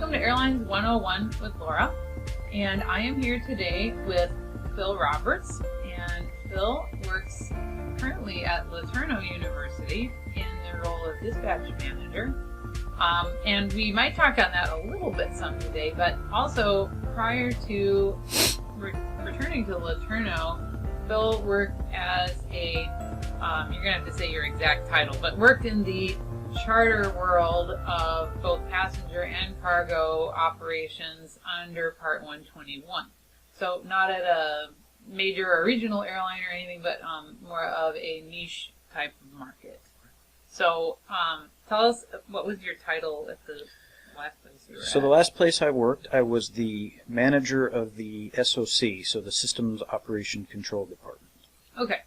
Welcome to Airlines 101 with Laura, and I am here today with Phil Roberts, and Phil works currently at LeTourneau University in the role of dispatch manager, and we might talk on that a little bit some today, but also prior to returning to LeTourneau, Phil worked as a, you're going to have to say your exact title, but worked in the charter world of both passenger and cargo operations under Part 121. So not at a major or regional airline or anything, but more of a niche type of market. So tell us, what was your title at the last place you were at? So the last place I worked, I was the manager of the SOC, so the Systems Operation Control Department. Okay.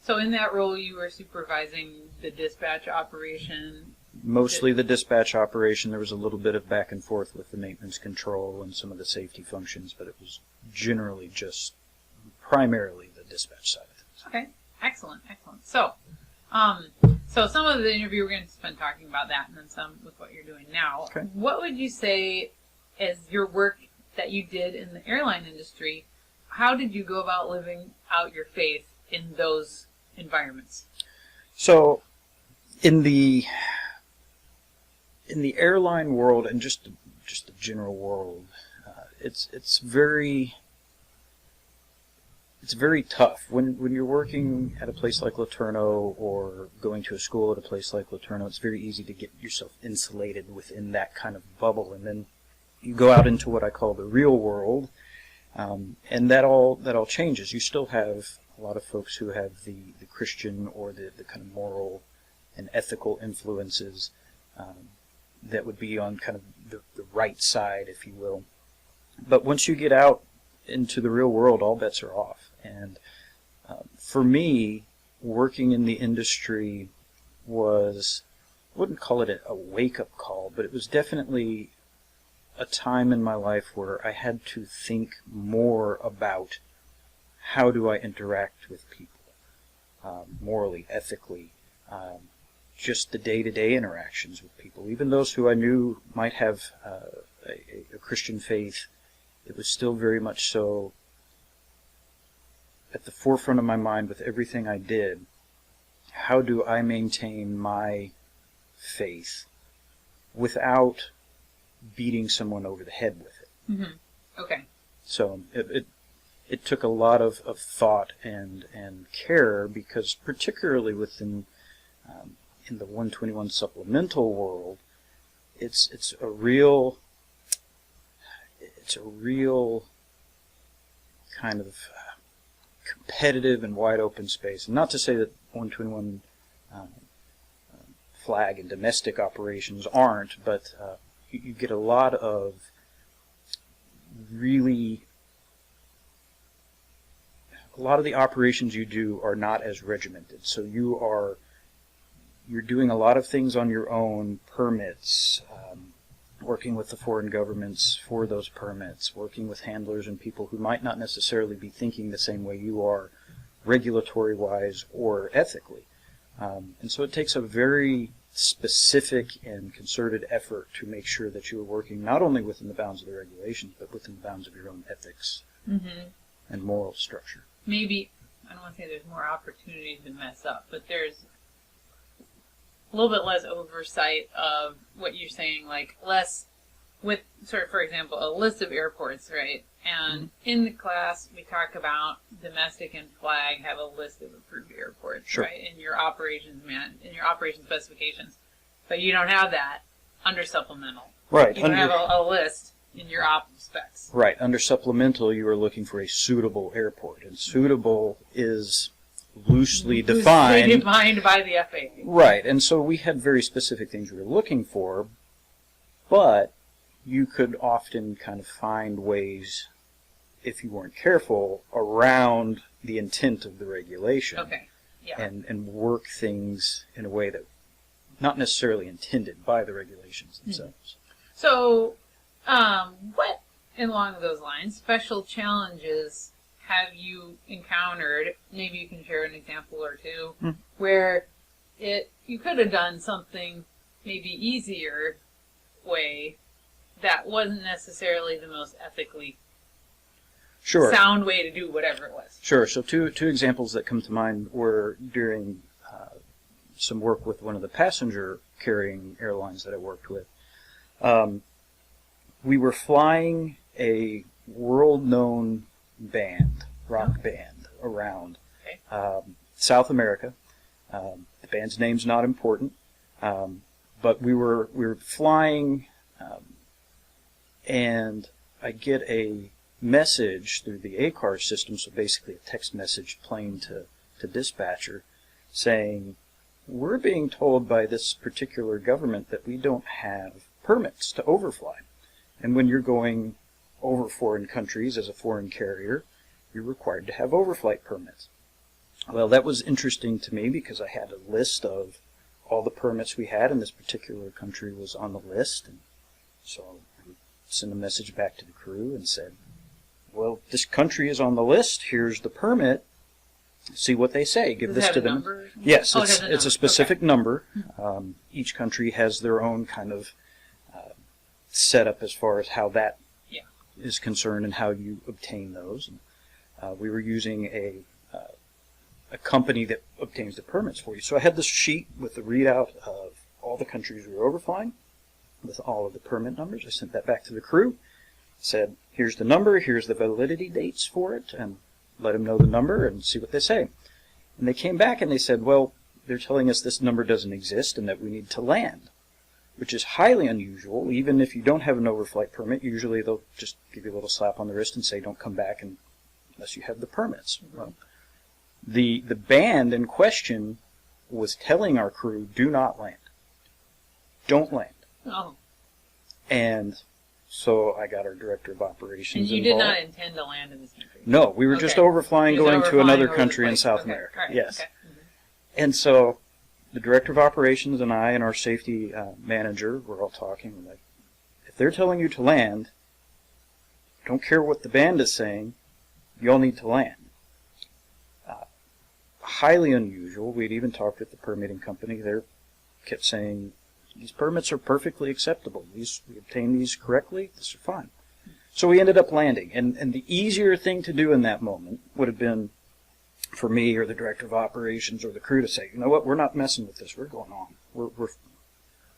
So in that role, you were supervising the dispatch operation? Mostly the dispatch operation. There was a little bit of back and forth with the maintenance control and some of the safety functions, but it was generally just primarily the dispatch side of things. Okay, excellent. So, so some of the interview we're going to spend talking about that, and then some with what you're doing now. Okay. What would you say is your work that you did in the airline industry? How did you go about living out your faith in those environments? So, in the airline world and just the general world, it's very tough when you're working at a place like LeTourneau or going to a school at a place like LeTourneau. It's very easy to get yourself insulated within that kind of bubble, and then you go out into what I call the real world, and that all changes. You still have a lot of folks who have the Christian or the kind of moral and ethical influences that would be on kind of the right side, if you will. But once you get out into the real world, all bets are off. And for me, working in the industry was, I wouldn't call it a wake-up call, but it was definitely a time in my life where I had to think more about how do I interact with people, morally, ethically, just the day-to-day interactions with people. Even those who I knew might have a Christian faith, it was still very much so at the forefront of my mind with everything I did. How do I maintain my faith without beating someone over the head with it? Mm-hmm. Okay. So it took a lot of thought and care, because particularly within in the 121 supplemental world, it's a real kind of competitive and wide open space. And not to say that 121 flag and domestic operations aren't, but you get a lot of the operations you do are not as regimented. So you're doing a lot of things on your own, permits, working with the foreign governments for those permits, working with handlers and people who might not necessarily be thinking the same way you are, regulatory-wise or ethically. And so it takes a very specific and concerted effort to make sure that you are working not only within the bounds of the regulations, but within the bounds of your own ethics and moral structure. Maybe, I don't want to say there's more opportunities to mess up, but there's a little bit less oversight of what you're saying, like less with, sort of, for example, a list of airports, right? And in the class, we talk about domestic and flag have a list of approved airports, Sure. right? In your operations specifications. But you don't have that under supplemental. Right. You don't have a list in your op specs. Right. Under supplemental, you are looking for a suitable airport, and suitable is loosely defined. Loosely defined by the FAA. Right. And so we had very specific things we were looking for, but you could often kind of find ways, if you weren't careful, around the intent of the regulation. Okay. Yeah. And work things in a way that not necessarily intended by the regulations themselves. So, what, along those lines, special challenges have you encountered? Maybe you can share an example or two where you could have done something maybe easier way that wasn't necessarily the most ethically Sure. sound way to do whatever it was. Sure. So two examples that come to mind were during some work with one of the passenger carrying airlines that I worked with. We were flying a world-known band, rock band, around South America. The band's name's not important, but we were flying, and I get a message through the ACAR system, so basically a text message plain to dispatcher, saying, we're being told by this particular government that we don't have permits to overfly. And when you're going over foreign countries as a foreign carrier, you're required to have overflight permits. Well, that was interesting to me because I had a list of all the permits we had, and this particular country was on the list. And so I sent a message back to the crew and said, well, this country is on the list. Here's the permit. See what they say. Give this to them. Number? Yes, Oh, it's a specific number. Each country has their own kind of setup as far as how that is concerned and how you obtain those. And, we were using a company that obtains the permits for you. So I had this sheet with the readout of all the countries we were overflying with all of the permit numbers. I sent that back to the crew, said, here's the number, here's the validity dates for it, and let them know the number and see what they say. And they came back and they said, well, they're telling us this number doesn't exist and that we need to land, which is highly unusual. Even if you don't have an overflight permit, usually they'll just give you a little slap on the wrist and say, don't come back unless you have the permits. Well, the band in question was telling our crew, do not land. Don't land. Oh. And so I got our director of operations And you involved. did not intend to land in this country? No, we were just overflying, going to another country in South Okay. America. Right. Yes. Okay. And so the director of operations and I and our safety manager were all talking. We're like, if they're telling you to land, don't care what the band is saying, you all need to land. Highly unusual. We'd even talked with the permitting company. They kept saying, these permits are perfectly acceptable. We obtained these correctly. These are fine. So we ended up landing. And the easier thing to do in that moment would have been for me or the director of operations or the crew to say, you know what, we're not messing with this. We're going on. We're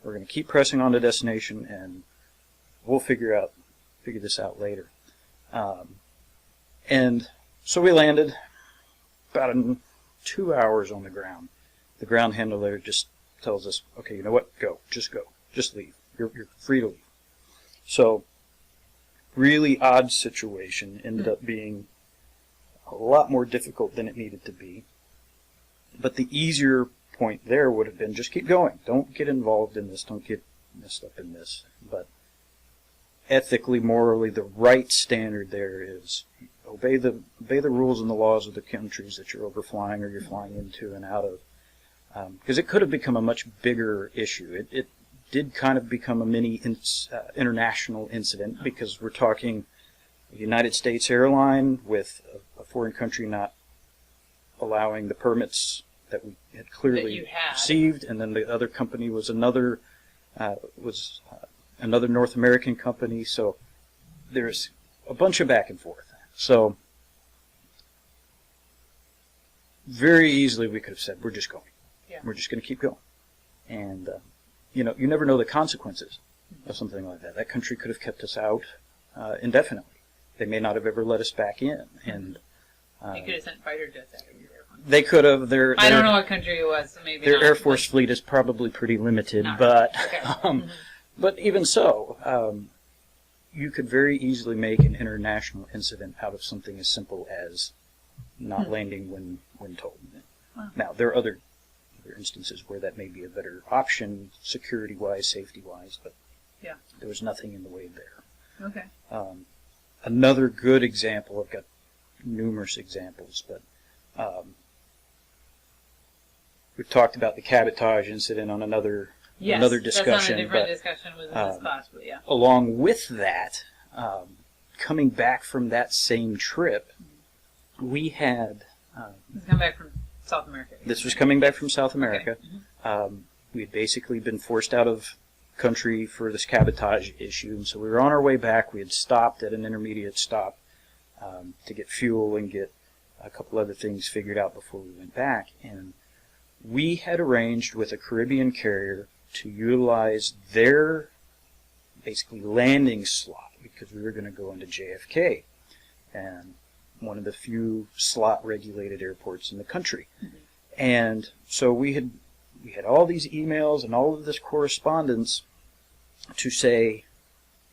going to keep pressing on to destination, and we'll figure this out later. And so we landed about 2 hours on the ground. The ground handler just tells us, okay, you know what, go, just leave. You're free to leave. So, really odd situation. Ended up being a lot more difficult than it needed to be. But the easier point there would have been just keep going. Don't get involved in this. Don't get messed up in this. But ethically, morally, the right standard there is obey the rules and the laws of the countries that you're overflying or you're flying into and out of. Because it could have become a much bigger issue. It did kind of become a mini international incident because we're talking a United States airline with a foreign country not allowing the permits that we had clearly received, and then the other company was another North American company. So there's a bunch of back and forth. So very easily we could have said, we're just going. Yeah. We're just going to keep going. And, you never know the consequences of something like that. That country could have kept us out indefinitely. They may not have ever let us back in. And they could have sent fighter jets out of your airplane. They could have. I don't know what country it was, so maybe their not, Air Force fleet is probably pretty limited, but okay. But even so, you could very easily make an international incident out of something as simple as not landing when told. Wow. Now, there are other instances where that may be a better option, security-wise, safety-wise, but there was nothing in the way there. Okay. Another good example, I've got numerous examples, but we've talked about the cabotage incident on another discussion. That's on a different discussion within this class, but yeah. Along with that, coming back from that same trip, we had... This come back from South America. This was coming back from South America. Okay. We had basically been forced out of country for this cabotage issue. And so we were on our way back. We had stopped at an intermediate stop to get fuel and get a couple other things figured out before we went back. And we had arranged with a Caribbean carrier to utilize their basically landing slot because we were going to go into JFK, and one of the few slot regulated airports in the country. Mm-hmm. And so we had all these emails and all of this correspondence to say,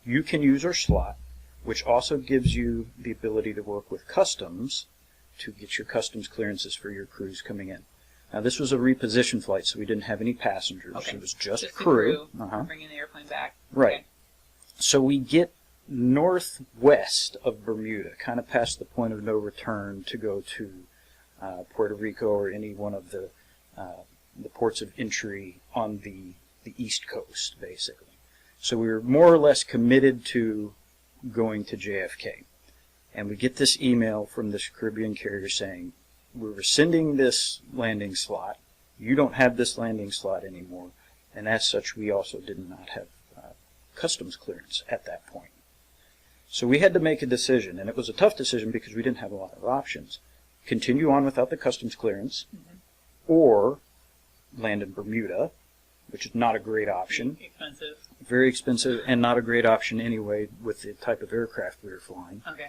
you can use our slot, which also gives you the ability to work with customs to get your customs clearances for your crews coming in. Now, this was a reposition flight, so we didn't have any passengers. Okay. It was just crew. Uh-huh. Bringing the airplane back. Right. Okay. So we get northwest of Bermuda, kind of past the point of no return to go to Puerto Rico or any one of the ports of entry on the east coast, basically. So we were more or less committed to going to JFK. And we get this email from this Caribbean carrier saying, we're rescinding this landing slot. You don't have this landing slot anymore. And as such, we also did not have customs clearance at that point. So we had to make a decision, and it was a tough decision because we didn't have a lot of options. Continue on without the customs clearance, Mm-hmm. or land in Bermuda, which is not a great option. Expensive. Very expensive, and not a great option anyway with the type of aircraft we were flying. Okay.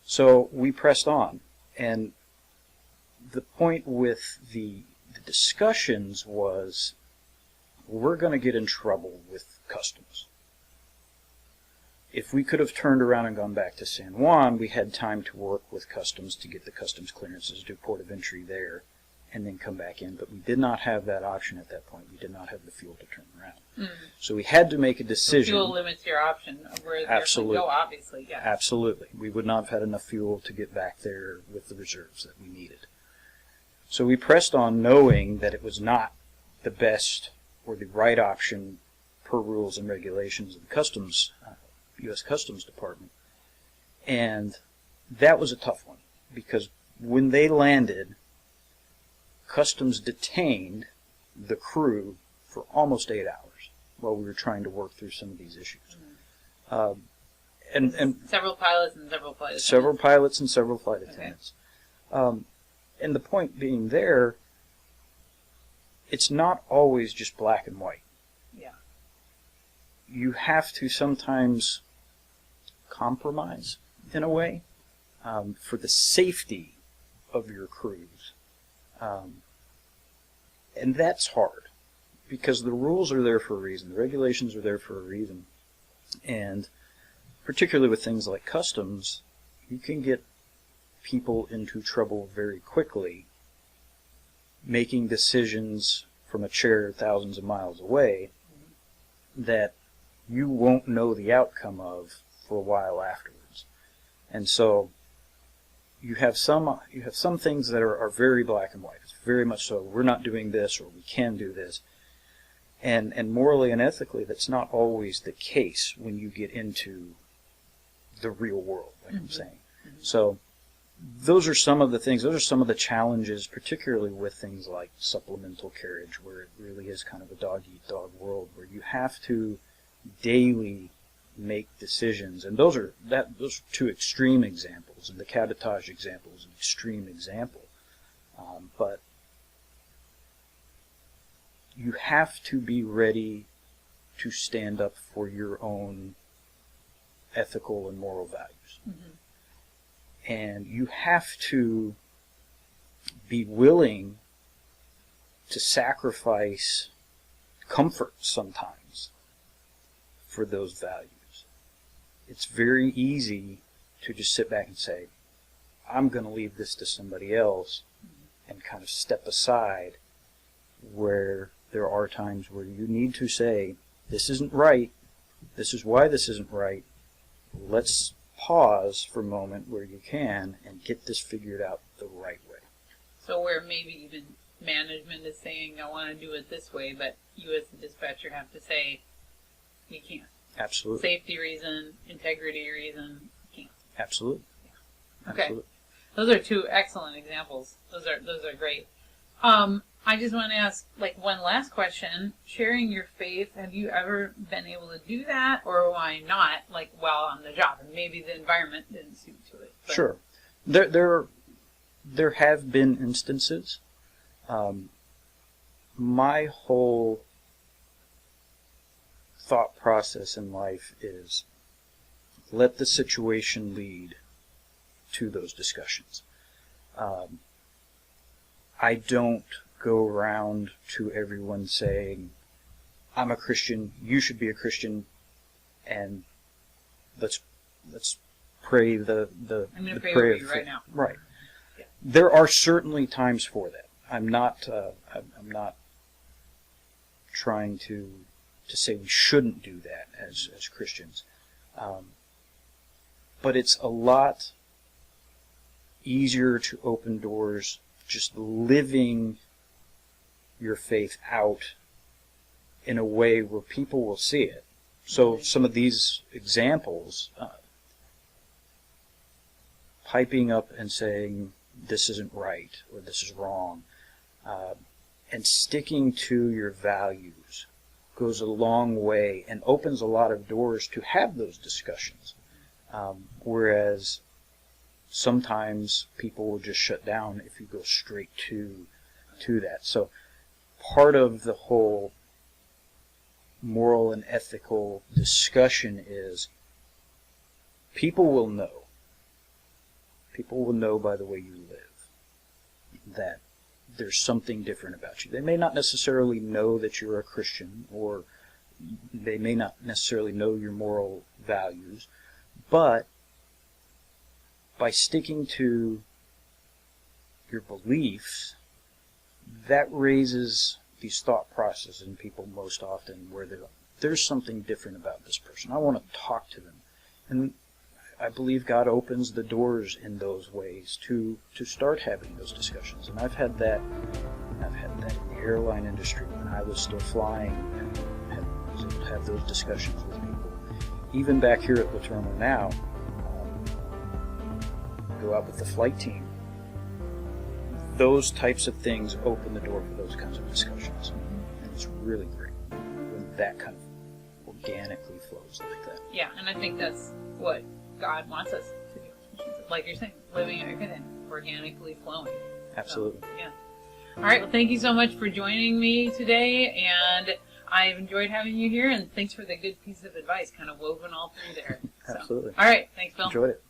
So we pressed on, and the point with the discussions was, we're going to get in trouble with customs. If we could have turned around and gone back to San Juan, we had time to work with customs to get the customs clearances, do port of entry there, and then come back in. But we did not have that option at that point. We did not have the fuel to turn around. Mm. So we had to make a decision. Fuel limits your option of where the Absolutely. airplane go, obviously. Yeah. Absolutely. We would not have had enough fuel to get back there with the reserves that we needed. So we pressed on knowing that it was not the best or the right option per rules and regulations of the Customs, U.S. Customs Department. And that was a tough one because when they landed, Customs detained the crew for almost 8 hours while we were trying to work through some of these issues. Mm. And several pilots and several flight attendants. Several pilots and several flight Okay. attendants. And the point being there, it's not always just black and white. Yeah. You have to sometimes compromise in a way for the safety of your crews. And that's hard because the rules are there for a reason. The regulations are there for a reason. And particularly with things like customs, you can get people into trouble very quickly making decisions from a chair thousands of miles away that you won't know the outcome of for a while afterwards. And so you have some things that are very black and white. It's very much so, we're not doing this or we can do this. And morally and ethically, that's not always the case when you get into the real world, like I'm saying. Mm-hmm. So those are some of the things, those are some of the challenges, particularly with things like supplemental carriage, where it really is kind of a dog-eat-dog world, where you have to daily make decisions. And those are two extreme examples, and the cabotage example is an extreme example. But you have to be ready to stand up for your own ethical and moral values. Mm-hmm. And you have to be willing to sacrifice comfort sometimes for those values. It's very easy to just sit back and say, I'm going to leave this to somebody else, and kind of step aside, where there are times where you need to say, this isn't right, this is why this isn't right, let's pause for a moment where you can and get this figured out the right way. So where maybe even management is saying, I want to do it this way, but you as the dispatcher have to say, we can't. Absolutely. Safety reason, integrity reason, you can't. Absolutely. Yeah. Okay. Absolutely. Those are two excellent examples. Those are great. I just want to ask, like, one last question. Sharing your faith, have you ever been able to do that, or why not, like, while on the job? And maybe the environment didn't suit to it. But. Sure. There have been instances. My whole thought process in life is let the situation lead to those discussions. I don't go around to everyone saying, I'm a Christian, you should be a Christian, and let's pray the I'm going to pray prayer over you right now. Right. Yeah. There are certainly times for that. I'm not trying to say we shouldn't do that as Christians. But it's a lot easier to open doors just living your faith out in a way where people will see it. So some of these examples, piping up and saying this isn't right or this is wrong, and sticking to your values goes a long way and opens a lot of doors to have those discussions. Whereas sometimes people will just shut down if you go straight to that. So part of the whole moral and ethical discussion is people will know. People will know by the way you live that there's something different about you. They may not necessarily know that you're a Christian, or they may not necessarily know your moral values, but by sticking to your beliefs, that raises these thought processes in people most often where there's something different about this person. I want to talk to them. And I believe God opens the doors in those ways to start having those discussions. And I've had that in the airline industry when I was still flying and was able to have those discussions with people. Even back here at LeTourneau now, go out with the flight team. Those types of things open the door for those kinds of discussions. And it's really great when that kind of organically flows like that. Yeah, and I think that's what God wants us to do. Like you're saying, living everything organically flowing. Absolutely. So, yeah. All right. Well, thank you so much for joining me today, and I've enjoyed having you here. And thanks for the good piece of advice, kind of woven all through there. So. Absolutely. All right. Thanks, Bill. Enjoyed it.